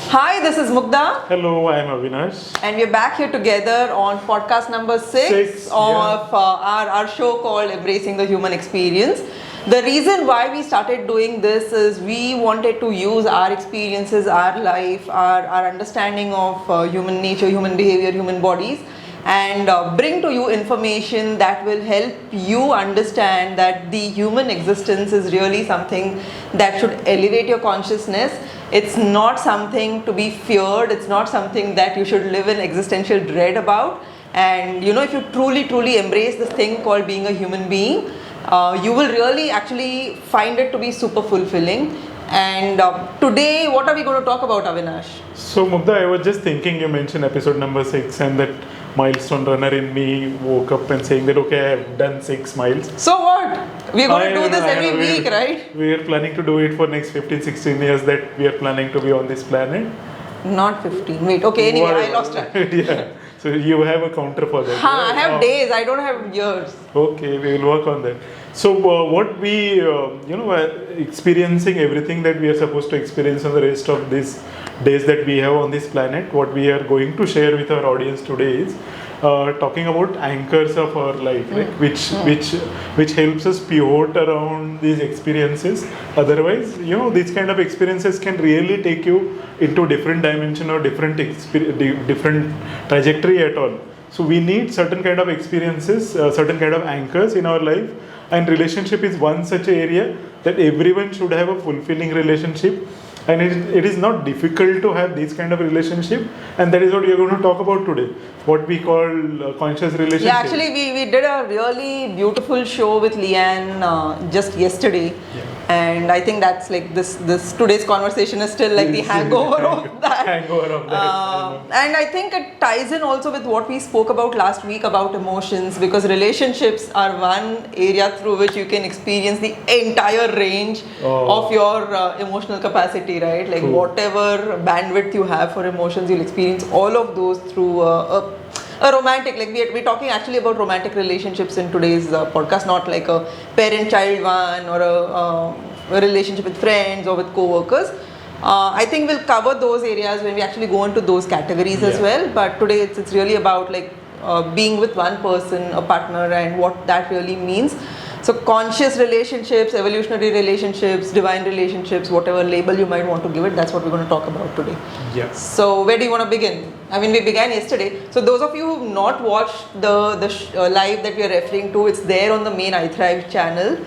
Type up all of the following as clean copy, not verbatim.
Hi, this is Mugdha. Hello, I am Avinash. And we're back here together on podcast number 6 of our show called Embracing the Human Experience. The reason why we started doing this is we wanted to use our experiences, our life, our understanding of human nature, human behavior, human bodies, and bring to you information that will help you understand that the human existence is really something that should elevate your consciousness. It's not something to be feared. It's not something that you should live in existential dread about. And if you truly embrace this thing called being a human being, you will really actually find it to be super fulfilling. And today, what are we going to talk about, Avinash? So, Mugdha, I was just thinking, you mentioned episode number 6 and that milestone runner in me woke up and saying that, okay, I have done 6 miles. So what? We're going to do this every week, right? We are planning to do it for next 15-16 years that we are planning to be on this planet. Not 15. Wait, okay, anyway, I lost track. Yeah. So you have a counter for that. I have days, I don't have years. Okay, we will work on that. So what we, experiencing everything that we are supposed to experience on the rest of these days that we have on this planet, what we are going to share with our audience today is talking about anchors of our life, right? Which helps us pivot around these experiences. Otherwise, these kind of experiences can really take you into different dimension or different trajectory at all. So we need certain kind of experiences, certain kind of anchors in our life, and relationship is one such area that everyone should have a fulfilling relationship. And it is not difficult to have this kind of relationship, and that is what we are going to talk about today. What we call conscious relationship. Yeah, actually, we did a really beautiful show with Leanne just yesterday, and I think that's like this today's conversation is still like the hangover of that. And I think it ties in also with what we spoke about last week about emotions, because relationships are one area through which you can experience the entire range of your emotional capacity. Right, like whatever bandwidth you have for emotions, you'll experience all of those through a romantic. Like we're talking actually about romantic relationships in today's podcast, not like a parent-child one or a relationship with friends or with co-workers. I think we'll cover those areas when we actually go into those categories as well. But today it's really about like being with one person, a partner, and what that really means. So conscious relationships, evolutionary relationships, divine relationships, whatever label you might want to give it, that's what we're going to talk about today. Yeah. So where do you want to begin? I mean, we began yesterday. So those of you who've not watched the live that we are referring to, it's there on the main iThrive channel.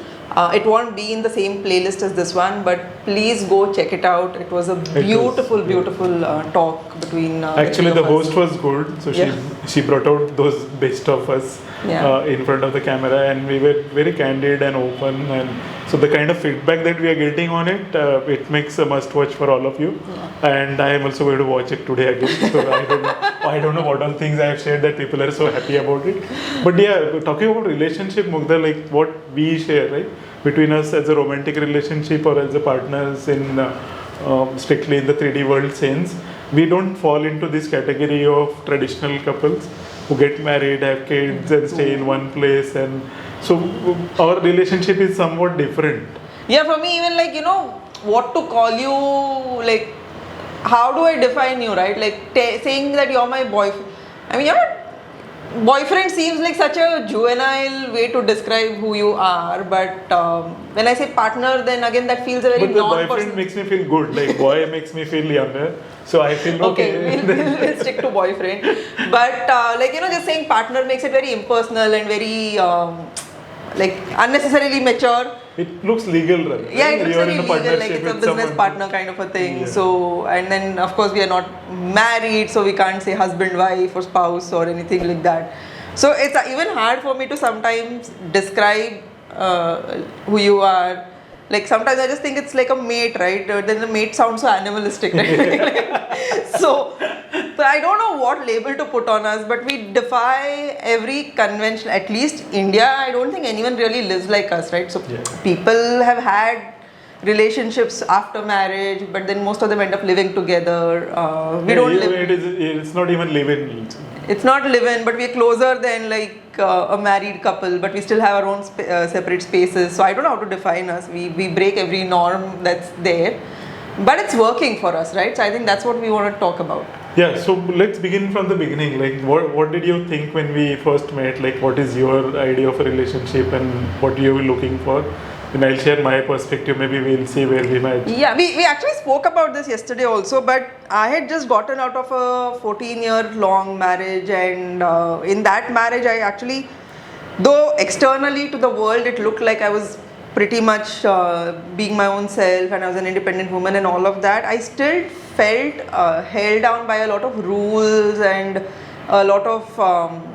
It won't be in the same playlist as this one, but please go check it out. It was a beautiful talk between actually the host was good, so she brought out those best of us in front of the camera, and we were very candid and open, and so the kind of feedback that we are getting on it, it makes a must watch for all of you. And I am also going to watch it today again, so I don't know what all things I have shared that people are so happy about it. But yeah, talking about relationship, Mugdha, like what we share, right, between us as a romantic relationship or as a partners in strictly in the 3D world sense, we don't fall into this category of traditional couples who get married, have kids and stay in one place, and so our relationship is somewhat different. Yeah, for me even like what to call you, like how do I define you, right? Like saying that you're my boyfriend. I mean, boyfriend seems like such a juvenile way to describe who you are, but when I say partner, then again that feels a very non-personal. But the boyfriend makes me feel good, like boy makes me feel younger, so I feel okay. We'll stick to boyfriend. But just saying partner makes it very impersonal and very unnecessarily mature. It looks legal, right? Yeah, it looks very legal, like it's a business partner kind of a thing. Yeah. So, and then of course we are not married, so we can't say husband, wife or spouse or anything like that. So it's even hard for me to sometimes describe who you are. Like sometimes I just think it's like a mate, right? Then the mate sounds so animalistic, right? So I don't know what label to put on us, but we defy every convention. At least India, I don't think anyone really lives like us, right? So people have had relationships after marriage, but then most of them end up living together. We don't live. It's not even living. It's not live-in, but we're closer than like a married couple, but we still have our own separate spaces. So I don't know how to define us. We break every norm that's there, but it's working for us, right? So I think that's what we want to talk about. Yeah, so let's begin from the beginning. Like, what did you think when we first met? Like, what is your idea of a relationship and what you were looking for? And I'll share my perspective. Maybe we'll see where we match. Yeah, we actually spoke about this yesterday also, but I had just gotten out of a 14-year-long marriage, and in that marriage, I actually, though externally to the world, it looked like I was pretty much being my own self and I was an independent woman and all of that, I still felt held down by a lot of rules and a lot of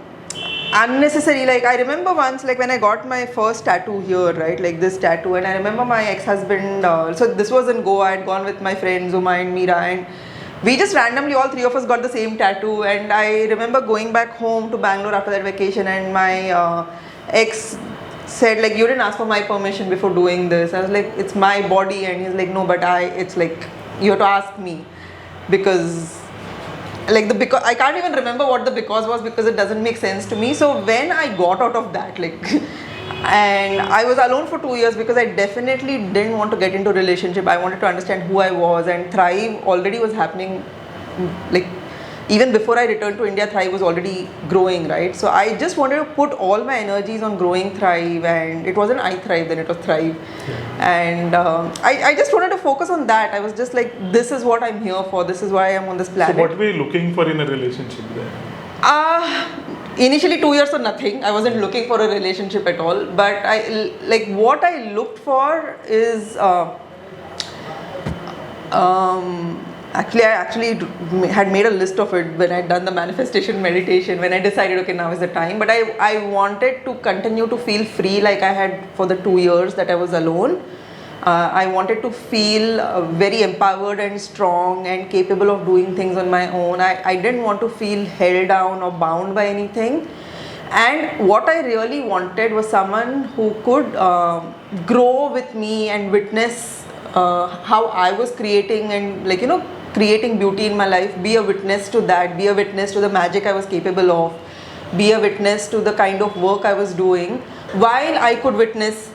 unnecessary, like I remember once, like when I got my first tattoo here, right, like this tattoo, and I remember my ex-husband, so this was in Goa, I had gone with my friends Uma and Meera, and we just randomly, all three of us got the same tattoo. And I remember going back home to Bangalore after that vacation, and my ex said like, you didn't ask for my permission before doing this. I was like, it's my body, and he's like, no, but it's like, you have to ask me, because like because I can't even remember what the because was, because it doesn't make sense to me. So when I got out of that, like and I was alone for 2 years, because I definitely didn't want to get into a relationship. I wanted to understand who I was, and Thrive already was happening, like even before I returned to India, Thrive was already growing, right? So I just wanted to put all my energies on growing Thrive, and it wasn't iThrive then, it was Thrive. And I just wanted to focus on that. I was just like, this is what I'm here for, this is why I'm on this planet. So what were you looking for in a relationship then? Initially 2 years or nothing. I wasn't looking for a relationship at all, but what I looked for is actually, I had made a list of it when I had done the manifestation meditation, when I decided, okay, now is the time. But I wanted to continue to feel free like I had for the 2 years that I was alone. I wanted to feel very empowered and strong and capable of doing things on my own. I didn't want to feel held down or bound by anything. And what I really wanted was someone who could grow with me and witness how I was creating and, like, creating beauty in my life, be a witness to that, be a witness to the magic I was capable of, be a witness to the kind of work I was doing, while I could witness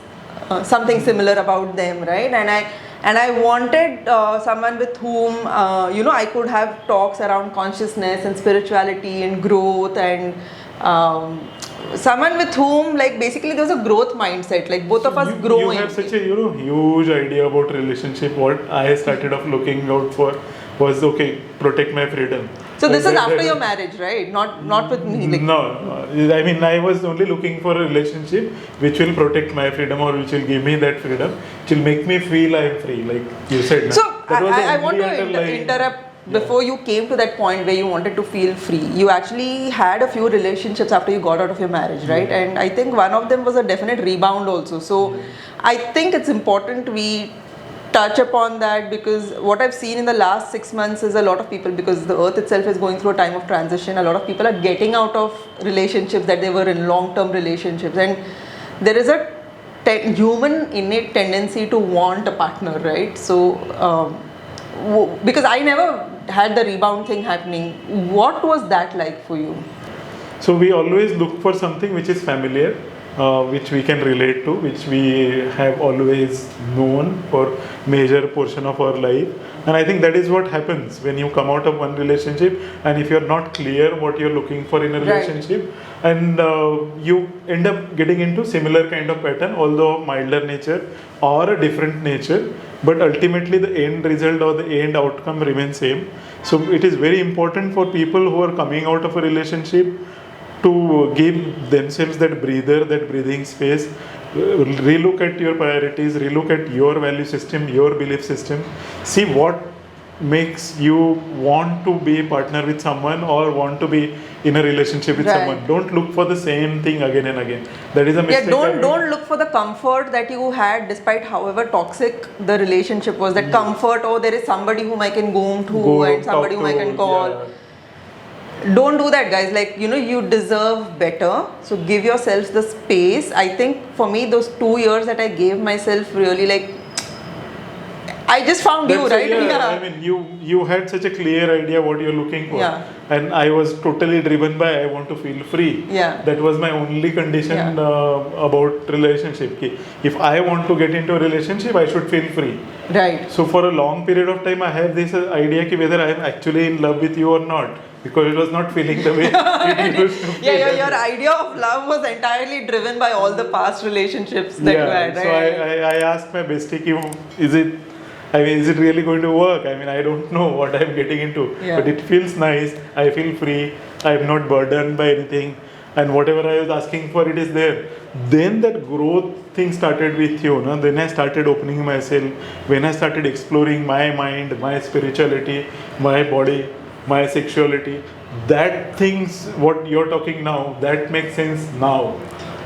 something similar about them, right? And I wanted someone with whom I could have talks around consciousness and spirituality and growth, and someone with whom, like, basically there was a growth mindset, like both of us growing. You have such a huge idea about relationship. What I started off looking out for was, okay, protect my freedom. So this is after your marriage, right? Not with me. Like, no, I mean, I was only looking for a relationship which will protect my freedom, or which will give me that freedom, which will make me feel I am free, like you said. So I want to interrupt. Before you came to that point where you wanted to feel free, you actually had a few relationships after you got out of your marriage, right? Yeah. And I think one of them was a definite rebound also. So I think it's important we touch upon that, because what I've seen in the last 6 months is a lot of people, because the earth itself is going through a time of transition, a lot of people are getting out of relationships that they were in, long-term relationships, and there is a human innate tendency to want a partner, right? So because I never had the rebound thing happening, what was that like for you? So we always look for something which is familiar, which we can relate to, which we have always known for major portion of our life. And I think that is what happens when you come out of one relationship, and if you're not clear what you're looking for in a relationship, right, and you end up getting into similar kind of pattern, although milder nature or a different nature, but ultimately the end result or the end outcome remains same. So it is very important for people who are coming out of a relationship to give themselves that breather, that breathing space, relook at your priorities, relook at your value system, your belief system, see what makes you want to be a partner with someone or want to be in a relationship with someone. Don't look for the same thing again and again. That is a mistake. Yeah, don't look for the comfort that you had despite however toxic the relationship was. That comfort, oh, there is somebody whom I can go to and somebody whom I can call. Yeah. Don't do that, guys. Like, you deserve better. So give yourselves the space. I think for me, those 2 years that I gave myself, really, like, I just found you, That's right? yeah. I mean, you had such a clear idea what you're looking for, Yeah. and I was totally driven by I want to feel free. Yeah. That was my only condition Yeah. about relationship. Ki if I want to get into a relationship, I should feel free. Right. So for a long period of time, I have this idea ki whether I am actually in love with you or not, because it was not feeling the way it used to feel. Yeah, your idea of love was entirely driven by all the past relationships that you had, right? So I asked my bestie, ki, is it really going to work? I mean, I don't know what I'm getting into, but it feels nice. I feel free. I'm not burdened by anything, and whatever I was asking for, it is there. Then that growth thing started with you. No? Then I started opening myself. When I started exploring my mind, my spirituality, my body, my sexuality, that things what you're talking now, that makes sense now.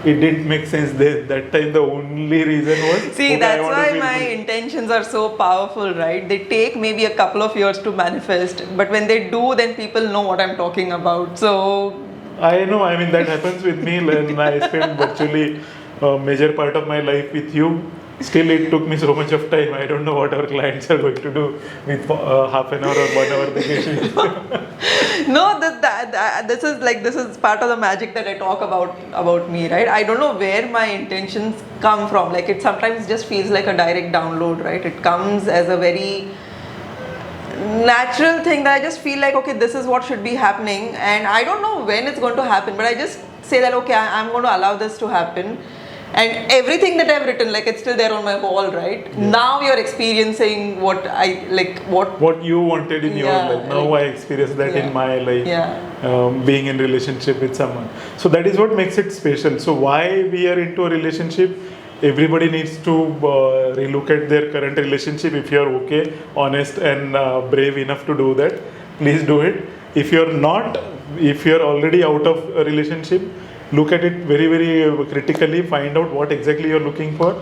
It didn't make sense then. That time the only reason was... See, that's why my intentions are so powerful, right? They take maybe a couple of years to manifest, but when they do, then people know what I'm talking about. So... I know, I mean, that happens with me, and I spent virtually a major part of my life with you. Still, it took me so much of time. I don't know what our clients are going to do with half an hour or 1 hour vacation. No, this is part of the magic that I talk about me, right? I don't know where my intentions come from. Like, it sometimes just feels like a direct download, right? It comes as a very natural thing that I just feel like, okay, this is what should be happening, and I don't know when it's going to happen, but I just say that, okay, I'm going to allow this to happen. And everything that I've written, like, it's still there on my wall, right? Yeah. Now you're experiencing what I like, what you wanted in your life. Now I experience that in my life. Being in relationship with someone. So that is what makes it special. So why we are into a relationship? Everybody needs to relook at their current relationship. If you are okay, honest, and brave enough to do that, please do it. If you're not, if you're already out of a relationship, look at it very, very critically, find out what exactly you're looking for,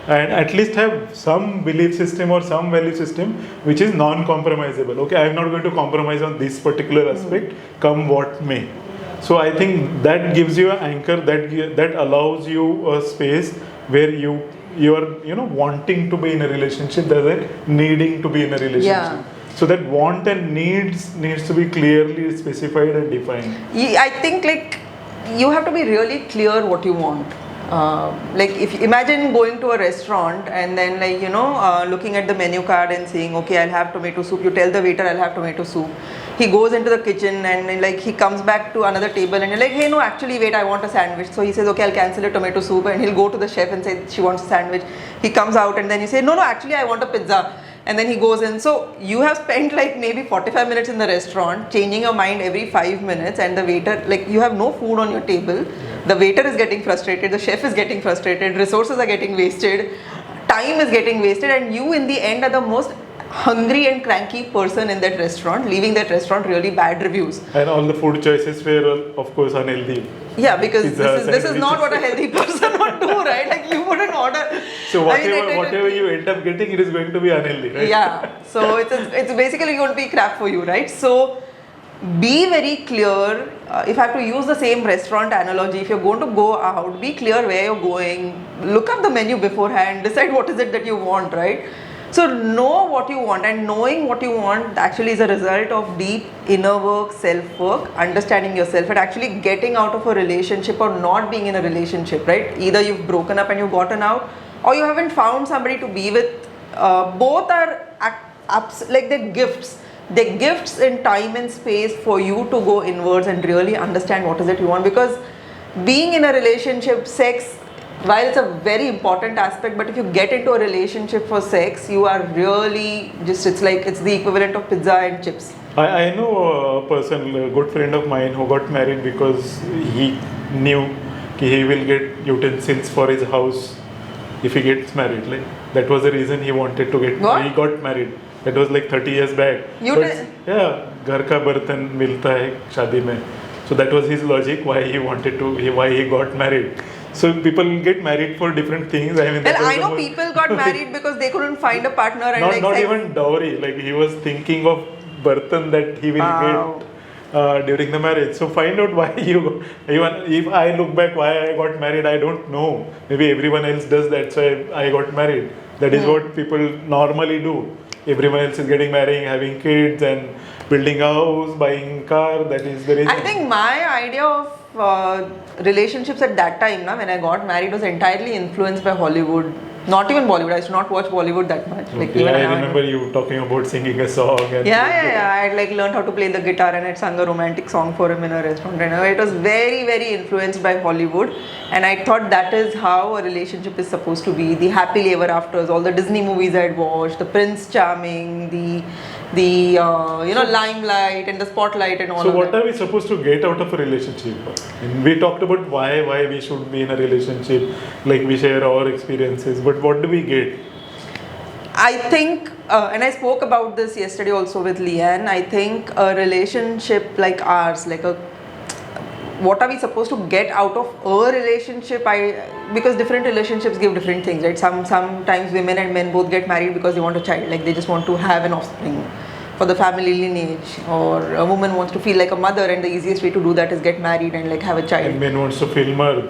and at least have some belief system or some value system which is non-compromisable. Okay, I'm not going to compromise on this particular aspect, come what may. So I think that gives you an anchor, that allows you a space where you are wanting to be in a relationship rather than needing to be in a relationship. Yeah. So that want and needs to be clearly specified and defined. I think, like, you have to be really clear what you want. Like, if you imagine going to a restaurant and then, like, looking at the menu card and saying, okay, I'll have tomato soup. You tell the waiter, I'll have tomato soup. He goes into the kitchen and like he comes back to another table and you're like, hey, no, actually, wait, I want a sandwich. So he says, okay, I'll cancel a tomato soup, and he'll go to the chef and say she wants a sandwich. He comes out and then you say, no, actually, I want a pizza. And then he goes in. So you have spent like maybe 45 minutes in the restaurant, changing your mind every 5 minutes, and the waiter, like, you have no food on your table. Yeah. The waiter is getting frustrated, the chef is getting frustrated, resources are getting wasted, time is getting wasted, and you in the end are the most hungry and cranky person in that restaurant, leaving that restaurant really bad reviews. And all the food choices were, of course, unhealthy. Yeah, because this is not what a healthy person would do, right? Like, you wouldn't order. So whatever you end up getting, it is going to be unhealthy, right? Yeah. So it's basically going to be crap for you, right? So be very clear. If I have to use the same restaurant analogy, if you're going to go out, be clear where you're going. Look up the menu beforehand. Decide what is it that you want, right? So know what you want, and knowing what you want actually is a result of deep inner work, self-work, understanding yourself, and actually getting out of a relationship or not being in a relationship, right? Either you've broken up and you've gotten out, or you haven't found somebody to be with. Both are like they're gifts. They're gifts in time and space for you to go inwards and really understand what is it you want. Because being in a relationship, sex, while it's a very important aspect, but if you get into a relationship for sex, you are really just, it's the equivalent of pizza and chips. I know a person, a good friend of mine, who got married because he knew he will get utensils for his house if he gets married. Like, that was the reason he wanted to get married. He got married. That was like 30 years back. Yeah, घर का बर्तन मिलता है शादी में. So that was his logic why he got married. So people get married for different things. I mean, well, I know people got married because they couldn't find a partner, and not even dowry. Like, he was thinking of bartan that he will get during the marriage. So find out why even if I look back why I got married, I don't know. Maybe everyone else does that, so I got married. That is what people normally do. Everyone else is getting married, having kids, and building a house, buying car. That is the reason. I think my idea of relationships at that time, when I got married, was entirely influenced by Hollywood. Not even Bollywood. I used to not watch Bollywood that much. Okay. Like even I remember you talking about singing a song. And I had learned how to play the guitar and I sang a romantic song for him in a restaurant. And it was very, very influenced by Hollywood. And I thought that is how a relationship is supposed to be. The happily ever afters, all the Disney movies I had watched, the Prince Charming, the limelight and the spotlight and all of that. So what are we supposed to get out of a relationship? And we talked about why we should be in a relationship, like we share our experiences, but what do we get? I think, and I spoke about this yesterday also with Leanne, I think a relationship like ours, what are we supposed to get out of a relationship? Because different relationships give different things, right? Sometimes women and men both get married because they want a child, like they just want to have an offspring for the family lineage, or a woman wants to feel like a mother and the easiest way to do that is get married and have a child. And men wants to feel mother.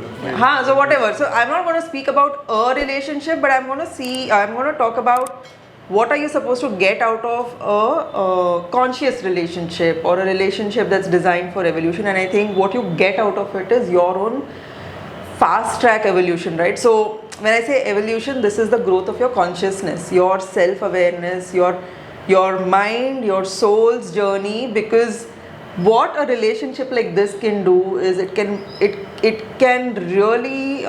So whatever. So I'm not going to speak about a relationship, but I'm going to talk about what are you supposed to get out of a conscious relationship or a relationship that's designed for evolution. And I think what you get out of it is your own fast track evolution, right? So when I say evolution, this is the growth of your consciousness, your self-awareness, your mind, your soul's journey. Because what a relationship like this can do is it can really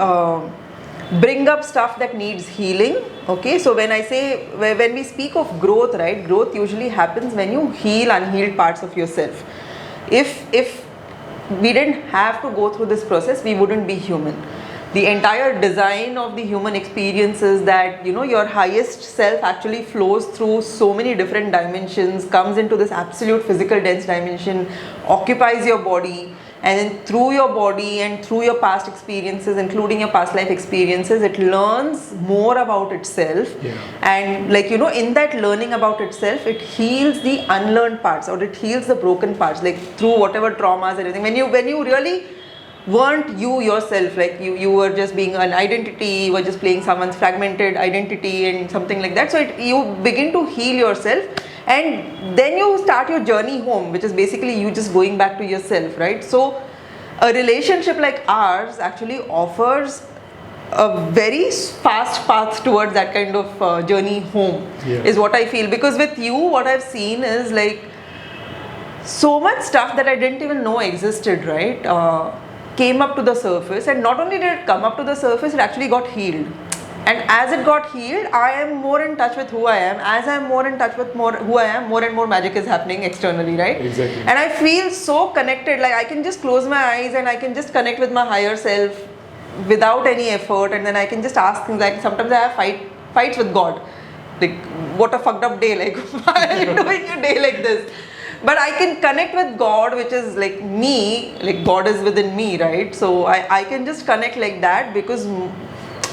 bring up stuff that needs healing. Okay, so when we speak of growth, right, growth usually happens when you heal unhealed parts of yourself. If we didn't have to go through this process, we wouldn't be human. The entire design of the human experience is that your highest self actually flows through so many different dimensions, comes into this absolute physical dense dimension, occupies your body, and then through your body and through your past experiences, including your past life experiences, it learns more about itself. And in that learning about itself, it heals the unlearned parts, or it heals the broken parts, through whatever traumas and everything. When you really weren't you yourself, you were just being an identity, you were just playing someone's fragmented identity and something like that. So you begin to heal yourself, and then you start your journey home, which is basically you just going back to yourself, right? So a relationship like ours actually offers a very fast path towards that kind of journey home, is what I feel. Because with you, what I've seen is so much stuff that I didn't even know existed, right? Came up to the surface, and not only did it come up to the surface, it actually got healed. And as it got healed, I am more in touch with who I am. As I am more in touch with who I am, more and more magic is happening externally, right? Exactly. And I feel so connected, I can just close my eyes and I can just connect with my higher self without any effort, and then I can just ask things. Sometimes I have fights with God, what a fucked up day, why are you doing a day like this? But I can connect with God, which is me, God is within me, right? So I can just connect like that, because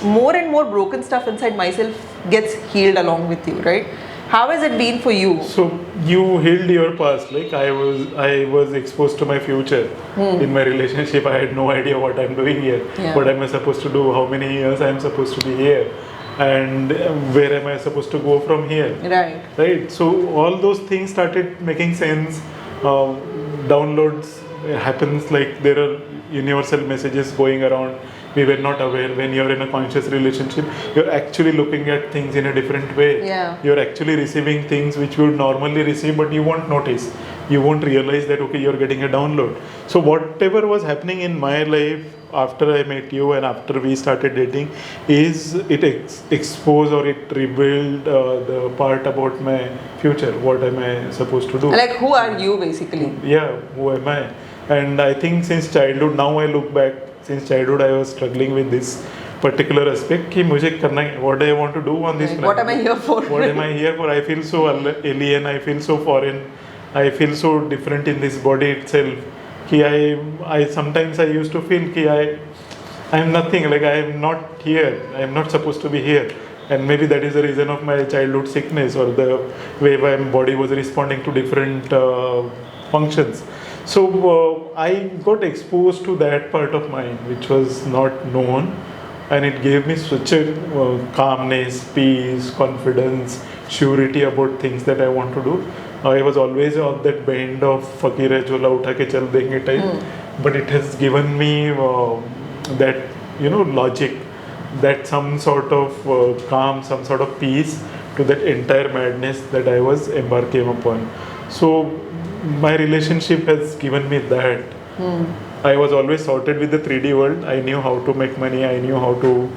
more and more broken stuff inside myself gets healed along with you, right? How has it been for you? So you healed your past. I was exposed to my future in my relationship. I had no idea what I'm doing here. What am I supposed to do? How many years I'm supposed to be here? And where am I supposed to go from here? Right. So all those things started making sense. Downloads happens, there are universal messages going around. We were not aware. When you're in a conscious relationship, you're actually looking at things in a different way. You're actually receiving things which you would normally receive, but you won't notice. You won't realize that, okay, you're getting a download. So whatever was happening in my life after I met you and after we started dating, is it exposed or it revealed the part about my future. What am I supposed to do? Who are you basically? Yeah, who am I? And I think since childhood, now I look back, since childhood I was struggling with this particular aspect, कि मुझे करना है, what do I want to do on this planet? What am I here for? What am I here for? I feel so alien, I feel so foreign, I feel so different in this body itself. I sometimes I used to feel I am nothing, I am not here, I am not supposed to be here. And maybe that is the reason of my childhood sickness, or the way my body was responding to different functions. So I got exposed to that part of mine which was not known, and it gave me such a calmness, peace, confidence, surety about things that I want to do. I was always on that bend of fakir hai jhola utha ke chal denge type, but it has given me that logic, that some sort of calm, some sort of peace to that entire madness that I was embarking upon. So my relationship has given me that. I was always sorted with the 3D world. I knew how to make money. I knew how to,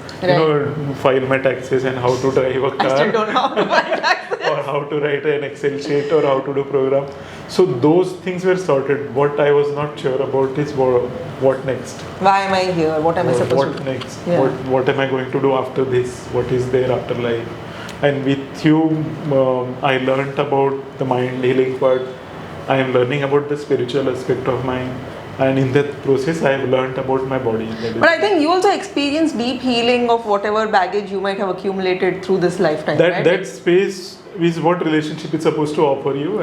file my taxes and how to drive a car. I still don't know how to file taxes. Or how to write an Excel sheet or how to do program. So those things were sorted. What I was not sure about is what next. Why am I here? What am I supposed to do? What next? Yeah. What am I going to do after this? What is there after life? And with you, I learnt about the mind healing part. I am learning about the spiritual aspect of mind. And in that process, I have learnt about my body. But I think you also experienced deep healing of whatever baggage you might have accumulated through this lifetime, right? That space is what relationship is supposed to offer you,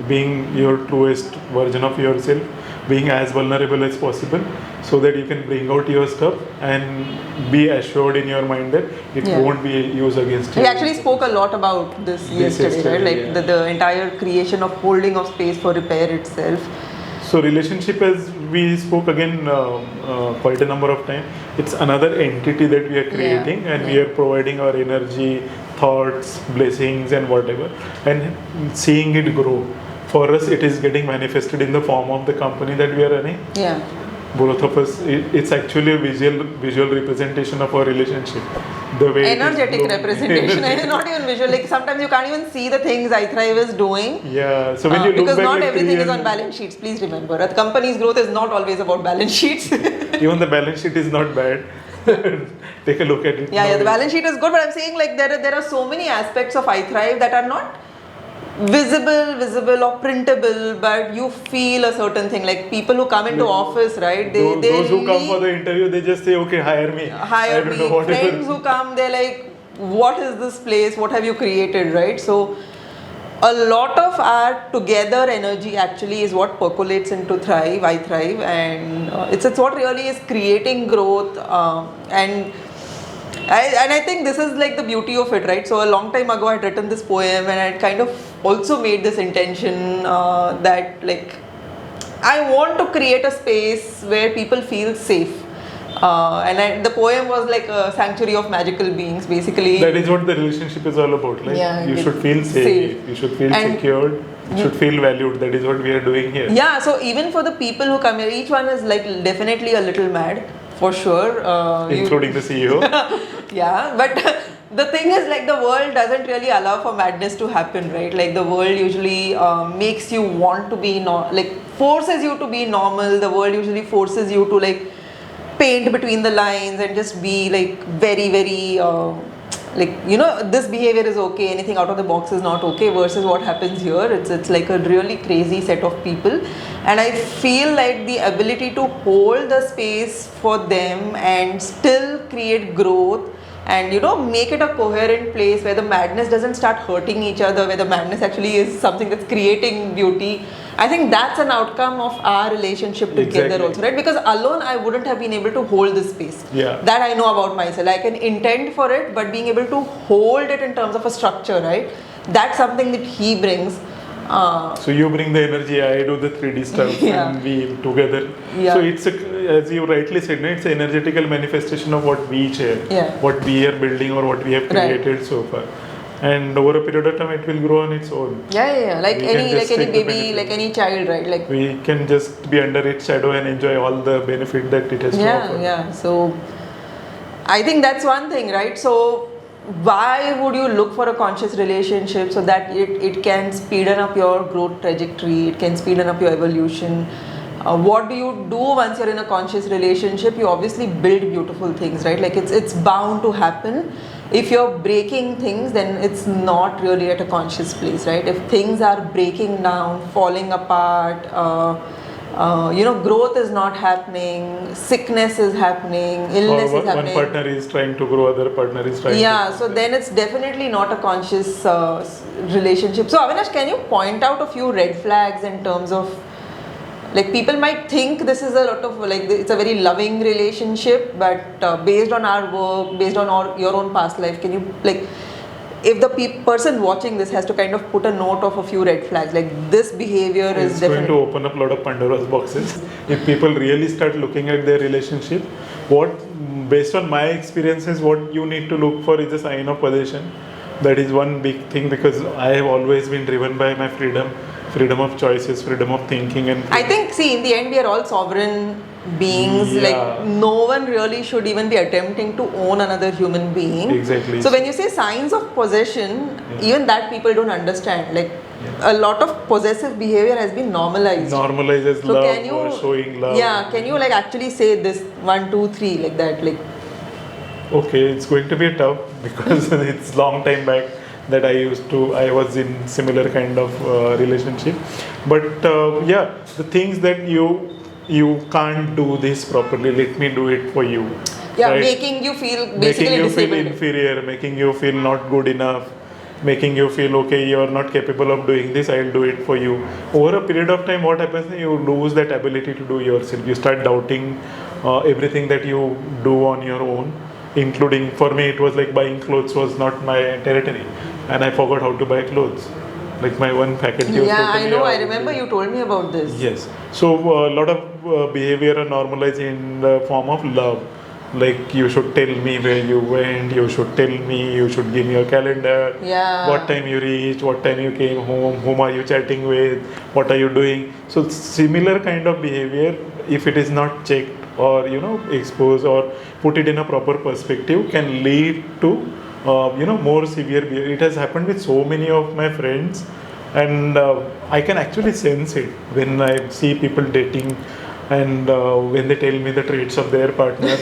being your truest version of yourself, being as vulnerable as possible, so that you can bring out your stuff and be assured in your mind that it won't be used against you. We actually spoke a lot about this yesterday, right? Like the entire creation of holding of space for repair itself. So relationship, as we spoke again quite a number of times, it's another entity that we are creating, and we are providing our energy, thoughts, blessings and whatever, and seeing it grow. For us, it is getting manifested in the form of the company that we are running. Yeah. Both of us, it's actually a visual representation of our relationship. The way energetic representation, and not even visual. Like sometimes you can't even see the things iThrive is doing. Yeah. So when you look because back not at everything is on balance sheets. Please remember, a company's growth is not always about balance sheets. Even the balance sheet is not bad. Take a look at it. Yeah, the balance sheet is good, but I'm saying like there are so many aspects of iThrive that are not visible or printable, but you feel a certain thing. Like people who come into office, right? Those who come for the interview, they just say, okay, hire me. Hire me. Friends who come, they're like, what is this place? What have you created, right? So a lot of our together energy actually is what percolates into iThrive, and it's what really is creating growth. And I think this is like the beauty of it, right? So a long time ago I had written this poem, and I kind of also made this intention that like I want to create a space where people feel safe. And the poem was like a sanctuary of magical beings, basically. That is what the relationship is all about. Like you should feel safe. You should feel secured. You should feel valued. That is what we are doing here. Yeah. So even for the people who come here, each one is like definitely a little mad, for sure. Including the CEO. Yeah, but the thing is, like, the world doesn't really allow for madness to happen, right? Like, the world usually makes you want to be forces you to be normal. The world usually forces you to like paint between the lines and just be like very this behavior is okay, anything out of the box is not okay, versus what happens here. It's like a really crazy set of people, and I feel like the ability to hold the space for them and still create growth and make it a coherent place where the madness doesn't start hurting each other, where the madness actually is something that's creating beauty. I think that's an outcome of our relationship together also, right? Because alone I wouldn't have been able to hold this space. Yeah. That I know about myself. I can intend for it, but being able to hold it in terms of a structure, right? That's something that he brings. So you bring the energy, I do the 3D stuff, and we together. Yeah. So it's as you rightly said, it's an energetical manifestation of what we share, what we are building or what we have created so far. And over a period of time, it will grow on its own. Yeah. Like any baby, like any child, right? Like we can just be under its shadow and enjoy all the benefit that it has to offer. Yeah. So I think that's one thing, right? So why would you look for a conscious relationship? So that it can speeden up your growth trajectory, it can speeden up your evolution. What do you do once you're in a conscious relationship? You obviously build beautiful things, right? Like it's bound to happen. If you're breaking things, then it's not really at a conscious place, right? If things are breaking down, falling apart, growth is not happening, sickness is happening, illness is happening. One partner is trying to grow, other partner is trying to... So then it's definitely not a conscious relationship. So Avinash, can you point out a few red flags in terms of like people might think this is a lot of like it's a very loving relationship, but based on our work, based on your own past life, can you like, if the person watching this has to kind of put a note of a few red flags, like this behavior is it's definitely going to open up a lot of Pandora's boxes. If people really start looking at their relationship, what, based on my experiences, what you need to look for is a sign of possession. That is one big thing, because I have always been driven by my freedom of choices, freedom of thinking, and I think, see, in the end, we are all sovereign beings. Yeah. Like, no one really should even be attempting to own another human being. Exactly. So when you say signs of possession, even that people don't understand. Like, a lot of possessive behavior has been normalized. Normalizes So love can you, or showing love. Yeah, can you like actually say this 1, 2, 3 like that? Like, okay, it's going to be tough because it's long time back that I was in similar kind of relationship. But yeah, the things that you can't do this properly, let me do it for you. yeah, right? making you feel basically Making you feel disabled. inferior, making you feel not good enough, making you feel okay, you are not capable of doing this, I'll do it for you. Over a period of time, what happens is you lose that ability to do yourself. You start doubting everything that you do on your own, including, for me it was like buying clothes was not my territory, and I forgot how to buy clothes. Like my one faculty was Yeah, totally I know. I out. remember you told me about this. Yes. So a lot of behavior are normalized in the form of love. Like, you should tell me where you went, you should tell me, you should give me your calendar, Yeah. what time you reached, what time you came home, whom are you chatting with, what are you doing. So similar kind of behavior, if it is not checked or exposed or put it in a proper perspective, can lead to more severe behavior. It has happened with so many of my friends, and I can actually sense it when I see people dating, and when they tell me the traits of their partner.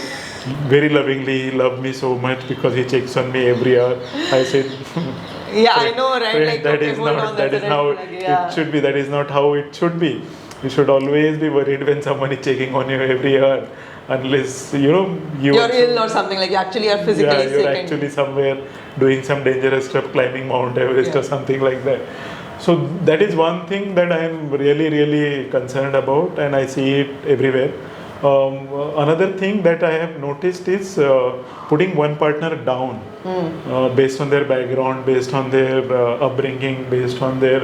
Very lovingly, he loved me so much because he checks on me every hour. I said, Yeah, I know, right? friend, Like, that okay, is hold not on, that that's is a how red flag, yeah. it should be. That is not how it should be. You should always be worried when someone is checking on you every hour, unless you're ill or something, like you actually are physically yeah, sick. you're and- actually somewhere doing some dangerous stuff, climbing Mount Everest Yeah. or something like that. So that is one thing that I am really, really concerned about, and I see it everywhere. Another thing that I have noticed is putting one partner down based on their background, based on their upbringing, based on their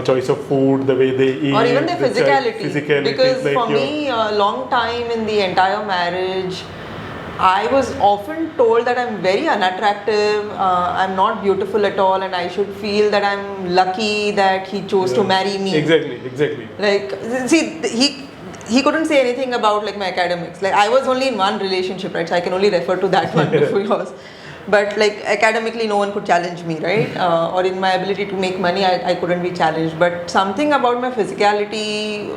choice of food, the way they eat, or even their the physicality. Because like for me, a long time in the entire marriage, I was often told that I'm very unattractive, I'm not beautiful at all, and I should feel that I'm lucky that he chose to marry me. Exactly. Like, see, he couldn't say anything about like my academics. Like, I was only in one relationship, right? So I can only refer to that one before yours. But like academically, no one could challenge me, right? Or in my ability to make money, I couldn't be challenged. But something about my physicality,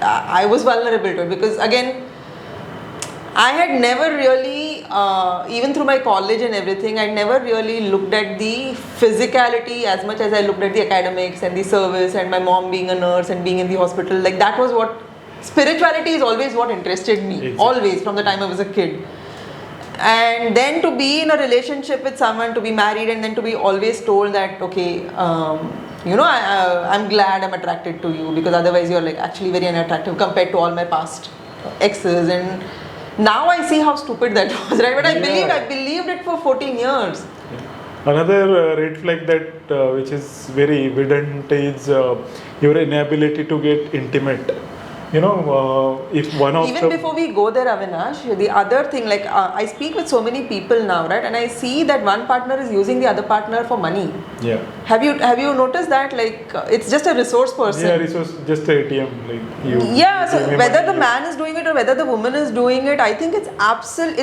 I was vulnerable to it, because again, I had never really, even through my college and everything, I never really looked at the physicality as much as I looked at the academics and the service, and my mom being a nurse and being in the hospital. Like, that was what, spirituality is always what interested me, Exactly. always, from the time I was a kid. And then to be in a relationship with someone, to be married, and then to be always told that, okay, I'm glad I'm attracted to you, because otherwise you're like actually very unattractive compared to all my past exes. And now I see how stupid that was, right? But I believed it for 14 years. Another red flag that which is very evident is your inability to get intimate. If one of Even before we go there, Avinash, the other thing, like I speak with so many people now, right? And I see that one partner is using the other partner for money. Yeah. Have you noticed that? Like, it's just a resource person. Yeah, it was just the ATM. Like you. Yeah, so give me whether money, the man is doing it or whether the woman is doing it, I think it's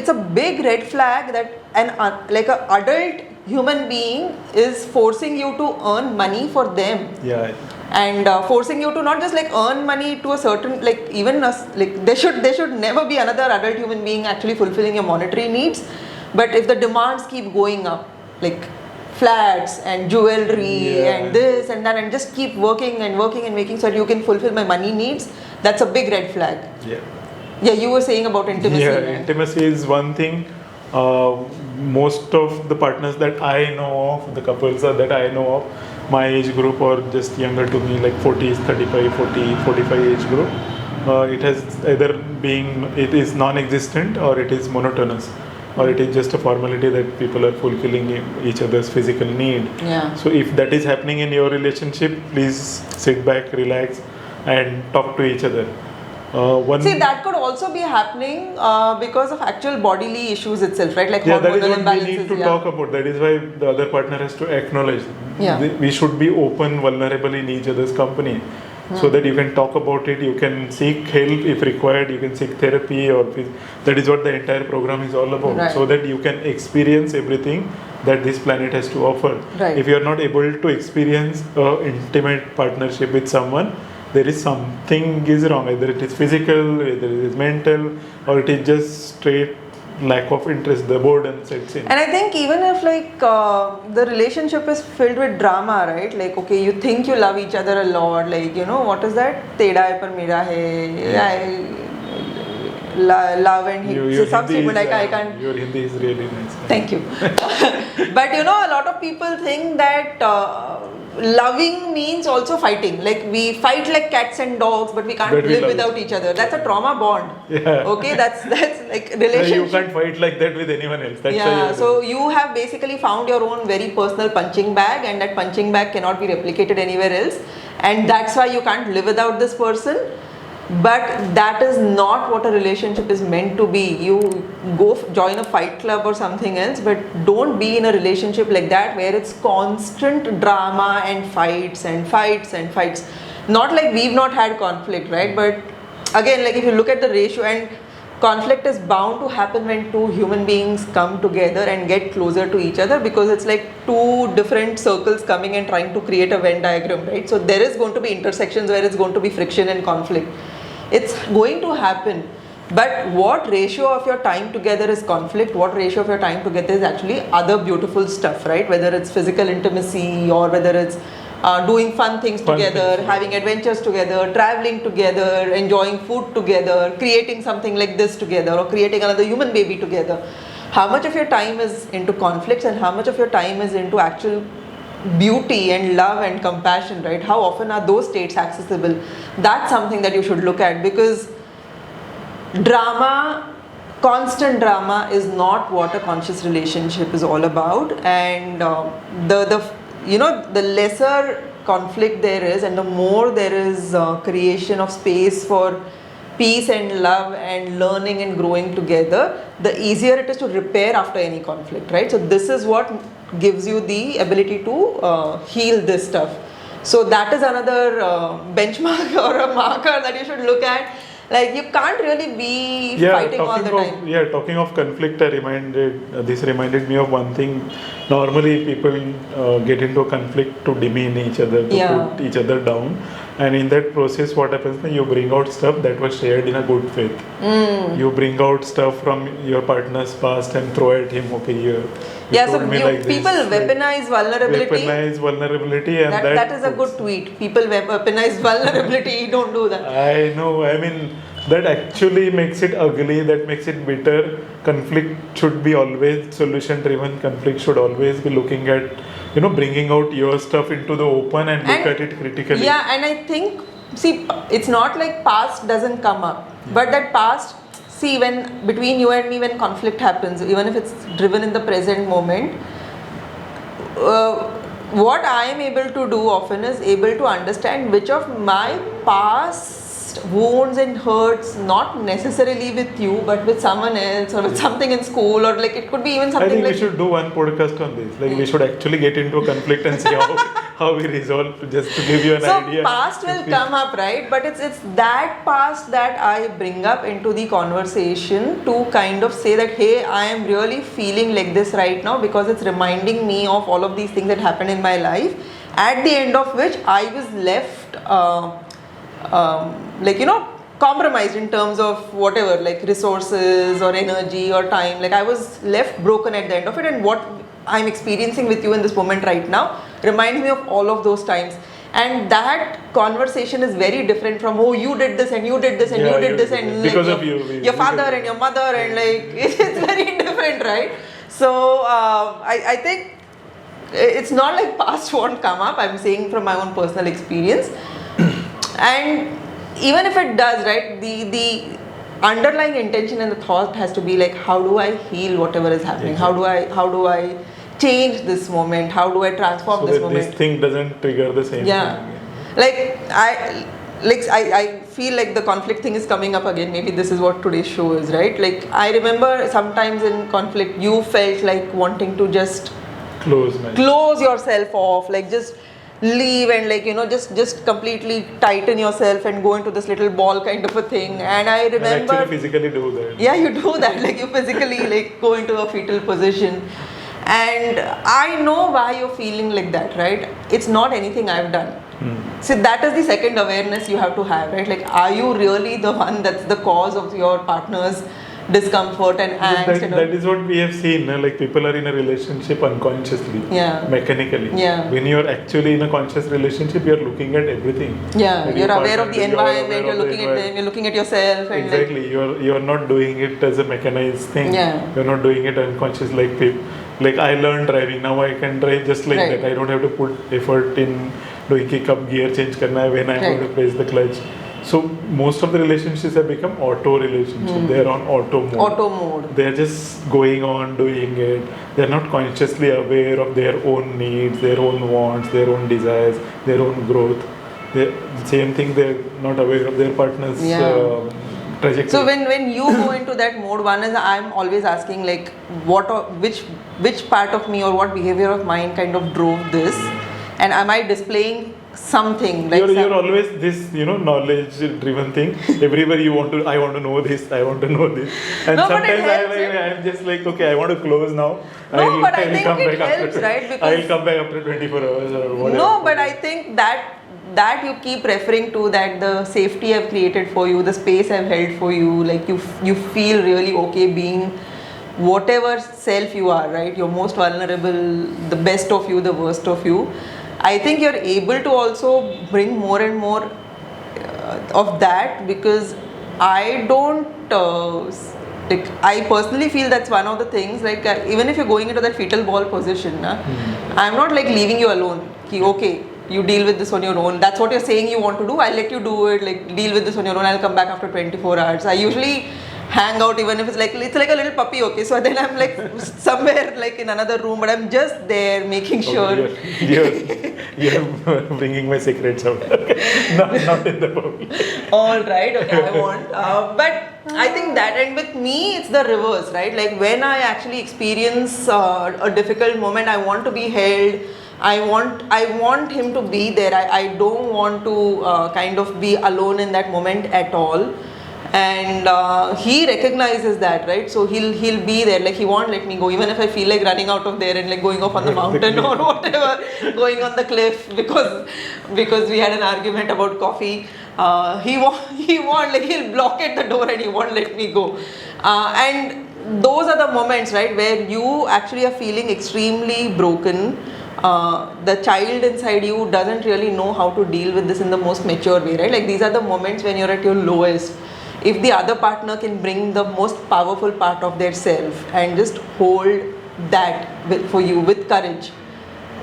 a big red flag that an adult human being is forcing you to earn money for them. Yeah. And forcing you to not just like earn money to a certain, like, even us, like there should never be another adult human being actually fulfilling your monetary needs. But if the demands keep going up, like flats and jewelry and this and that, and just keep working and making sure you can fulfill my money needs, that's a big red flag. Yeah, you were saying about intimacy. Yeah, intimacy is one thing. Most of the partners that I know of, the couples that I know of, my age group or just younger to me, like 40s, 35, 40, 45 age group, it has either it is non-existent or it is monotonous, or it is just a formality that people are fulfilling each other's physical need. Yeah. So if that is happening in your relationship, please sit back, relax, and talk to each other. See, that could also be happening because of actual bodily issues itself, right? Like that is hormonal what imbalances. we need to talk about. That is why the other partner has to acknowledge. Yeah. We should be open, vulnerable in each other's company, so that you can talk about it. You can seek help if required. You can seek therapy, or that is what the entire program is all about. Right. So that you can experience everything that this planet has to offer. Right. If you are not able to experience intimate partnership with someone, there is something is wrong. Either it is physical, either it is mental, or it is just straight lack of interest. The boredom sets in. And I think even if like the relationship is filled with drama, right? Like, okay, you think you love each other a lot, like, you know, what is that? Teda hai par mera hai. Love and hate. So some people like I can't. Your Hindi is really nice. Thank you. But you know, a lot of people think that loving means also fighting. Like we fight like cats and dogs, but we can't live without each other. That's a trauma bond. Yeah. Okay, that's like relationship. You can't fight like that with anyone else. That's yeah. So you have basically found your own very personal punching bag, and that punching bag cannot be replicated anywhere else. And that's why you can't live without this person. But that is not what a relationship is meant to be. You go join a fight club or something else, but don't be in a relationship like that where it's constant drama and fights and fights and fights. Not like we've not had conflict, right? But again, like if you look at the ratio, and conflict is bound to happen when two human beings come together and get closer to each other, because it's like two different circles coming and trying to create a Venn diagram, right? So there is going to be intersections where it's going to be friction and conflict. It's going to happen. But what ratio of your time together is conflict? What ratio of your time together is actually other beautiful stuff, right? Whether it's physical intimacy, or whether it's doing fun things together, having adventures together, traveling together, enjoying food together, creating something like this together, or creating another human baby together. How much of your time is into conflicts, and how much of your time is into actual beauty and love and compassion, right? How often are those states accessible? That's something that you should look at, because drama, constant drama, is not what a conscious relationship is all about. And the lesser conflict there is, and the more there is creation of space for peace and love and learning and growing together, the easier it is to repair after any conflict, right? So this is what gives you the ability to heal this stuff. So that is another benchmark or a marker that you should look at. Like you can't really be fighting all the time. Talking of conflict, this reminded me of one thing. Normally people get into a conflict to demean each other, to put each other down. And in that process, what happens is you bring out stuff that was shared in a good faith. You bring out stuff from your partner's past and throw at him. Okay, people weaponize vulnerability. And that is a good tweet. People weaponize vulnerability. Don't do that. I know. I mean, that actually makes it ugly. That makes it bitter. Conflict should be always solution driven. Conflict should always be looking at, bringing out your stuff into the open and look at it critically. Yeah, and I think, it's not like past doesn't come up, but that past, when between you and me, when conflict happens, even if it's driven in the present moment, what I am able to do often is able to understand which of my past wounds and hurts, not necessarily with you, but with someone else, or with something in school, or like it could be even something. I think we should do one podcast on this. Like we should actually get into a conflict and see how we resolve, just to give you an idea. So past will come up, right? But it's that past that I bring up into the conversation to kind of say that, hey, I am really feeling like this right now, because it's reminding me of all of these things that happened in my life, at the end of which I was left compromised in terms of whatever, like resources or energy or time. Like I was left broken at the end of it, and what I'm experiencing with you in this moment right now reminds me of all of those times. And that conversation is very different from, oh, you did this and you did this and you did this, and because like, of your father and your mother, and like it's very different, right? So I think it's not like past won't come up. I'm saying from my own personal experience. And even if it does, right, the underlying intention and the thought has to be like, how do I heal whatever is happening? Exactly. How do I change this moment? How do I transform So this that moment? this thing doesn't trigger the same Yeah. thing. Like I feel like the conflict thing is coming up again. Maybe this is what today's show is, right? Like I remember sometimes in conflict you felt like wanting to just close yourself off, like just leave and like, you know, just completely tighten yourself and go into this little ball kind of a thing. And I remember I actually physically do that. Yeah, you do that. Like you physically like go into a fetal position. And I know why you're feeling like that, right? It's not anything I've done. See, that is the second awareness you have to have, right? Like, are you really the one that's the cause of your partner's discomfort and angst? That is what we have seen. Like people are in a relationship unconsciously, mechanically. When you're actually in a conscious relationship, you're looking at everything. You're aware of the environment. You're looking at them. You're looking at yourself. And exactly. You're not doing it as a mechanized thing. You're not doing it unconscious like people. Like I learned driving, now I can drive just like that. I don't have to put effort in doing kick up, gear change karna hai when I'm going to press the clutch. So most of the relationships have become auto relationships. They're on auto mode. They're just going on doing it. They're not consciously aware of their own needs, their own wants, their own desires, their own growth. Same thing, they're not aware of their partner's trajectory. So when you go into that mode, one is I'm always asking like which part of me or what behavior of mine kind of drove this, and am I displaying something like you're always this, you know, knowledge driven thing. Everywhere I want to know this, and sometimes I'm just like, okay, I want to close now. No, but I think it helps, right? Because I'll come back after 24 hours or whatever. No, but I think that you keep referring to, that the safety I've created for you, the space I've held for you, like you feel really okay being whatever self you are, right? You're most vulnerable, the best of you, the worst of you. I think you're able to also bring more and more of that, because I don't like, I personally feel that's one of the things, like even if you're going into that fetal ball position, I'm not like leaving you alone. Okay, you deal with this on your own. That's what you're saying you want to do. I'll let you do it. Like, deal with this on your own. I'll come back after 24 hours. I usually hang out even if it's like a little puppy. Okay, so then I'm like somewhere like in another room, but I'm just there making sure. You're bringing my secrets out. not in the public. All right. Okay, I won't. But I think that, and with me, it's the reverse, right? Like when I actually experience a difficult moment, I want to be held. I want him to be there. I don't want to kind of be alone in that moment at all. And he recognizes that, right? So he'll be there. Like he won't let me go, even if I feel like running out of there and like going off on the mountain or whatever, going on the cliff because we had an argument about coffee. He won't, like he'll block at the door and he won't let me go. And those are the moments, right, where you actually are feeling extremely broken. The child inside you doesn't really know how to deal with this in the most mature way, right? Like these are the moments when you're at your lowest. If the other partner can bring the most powerful part of their self and just hold that for you with courage,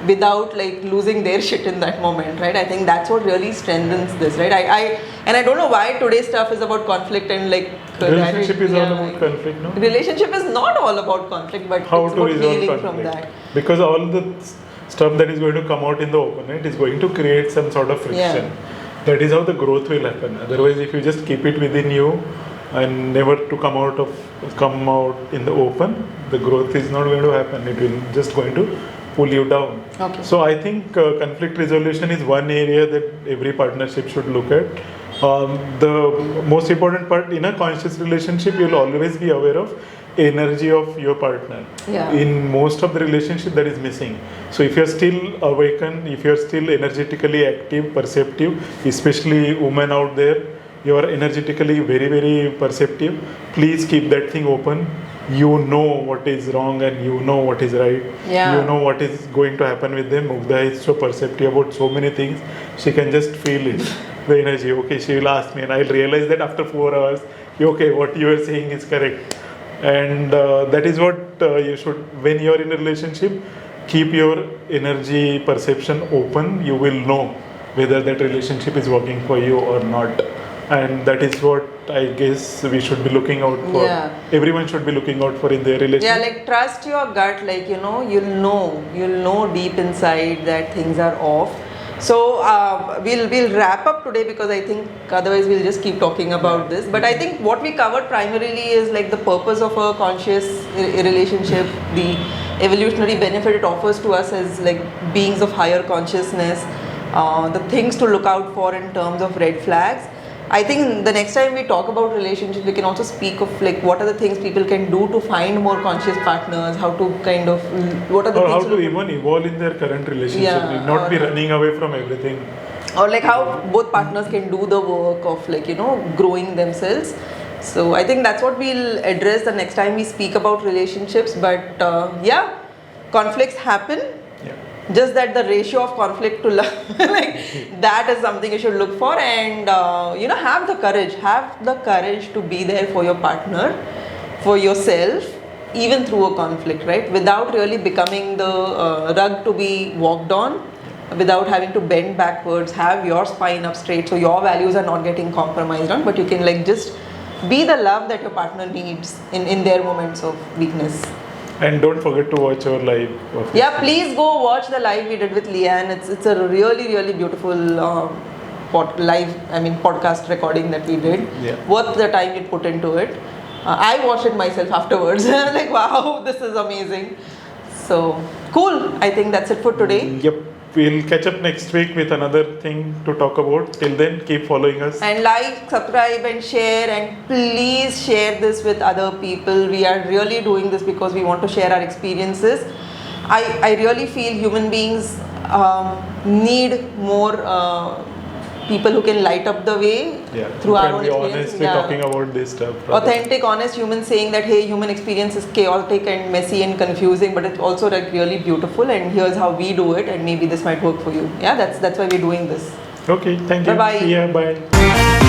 without like losing their shit in that moment, right? I think that's what really strengthens this, right? I don't know why today's stuff is about conflict and like relationship is all about conflict, no? Relationship is not all about conflict, but how it's to about resolve healing conflict. from that. Because all the stuff that is going to come out in the open, right, is going to create some sort of friction. That is how the growth will happen. Otherwise, if you just keep it within you and never to come out in the open, the growth is not going to happen. It will just going to pull you down. Okay. So I think conflict resolution is one area that every partnership should look at. The most important part in a conscious relationship, you'll always be aware of energy of your partner. In most of the relationship, that is missing. So if you're still awakened, if you're still energetically active, perceptive, especially women out there, you are energetically very, very perceptive, please keep that thing open. You know what is wrong and you know what is right. You know what is going to happen with them. Mugdha is so perceptive about so many things. She can just feel it, the energy. Okay, she will ask me and I'll realize that after 4 hours, okay, what you are saying is correct. And that is what you should, when you are in a relationship, keep your energy perception open. You will know whether that relationship is working for you or not. and that is what I guess we should be looking out for. Yeah. Everyone should be looking out for in their relationship. Yeah, like trust your gut, like you'll know deep inside that things are off. So we'll wrap up today because I think otherwise we'll just keep talking about this. But I think what we covered primarily is like the purpose of a conscious relationship, the evolutionary benefit it offers to us as like beings of higher consciousness, the things to look out for in terms of red flags. I think the next time we talk about relationships, we can also speak of like what are the things people can do to find more conscious partners, how to kind of, what are the or things how to even evolve in their current relationship, Yeah, not be or- running away from everything. or like how both partners can do the work of like growing themselves. So I think that's what we'll address the next time we speak about relationships. But yeah, conflicts happen. Yeah. Just that the ratio of conflict to love, like that is something you should look for, and have the courage to be there for your partner, for yourself, even through a conflict, right? Without really becoming the rug to be walked on, without having to bend backwards, have your spine up straight so your values are not getting compromised on, but you can like just be the love that your partner needs in their moments of weakness. And don't forget to watch our live. Yeah, please go watch the live we did with Leanne. It's a really beautiful podcast recording that we did. Yeah. Worth the time you put into it. I watched it myself afterwards. Like, wow, this is amazing. So cool. I think that's it for today. Yep. We'll catch up next week with another thing to talk about. Till then, keep following us. And like, subscribe and share, and please share this with other people. We are really doing this because we want to share our experiences. I really feel human beings need more people who can light up the way through our own be experience. honestly talking about this stuff. Authentic, honest humans saying that hey, human experience is chaotic and messy and confusing, but it's also like really beautiful, and here's how we do it, and maybe this might work for you. Yeah, that's why we're doing this. Okay, thank you. Bye-bye. See ya, bye.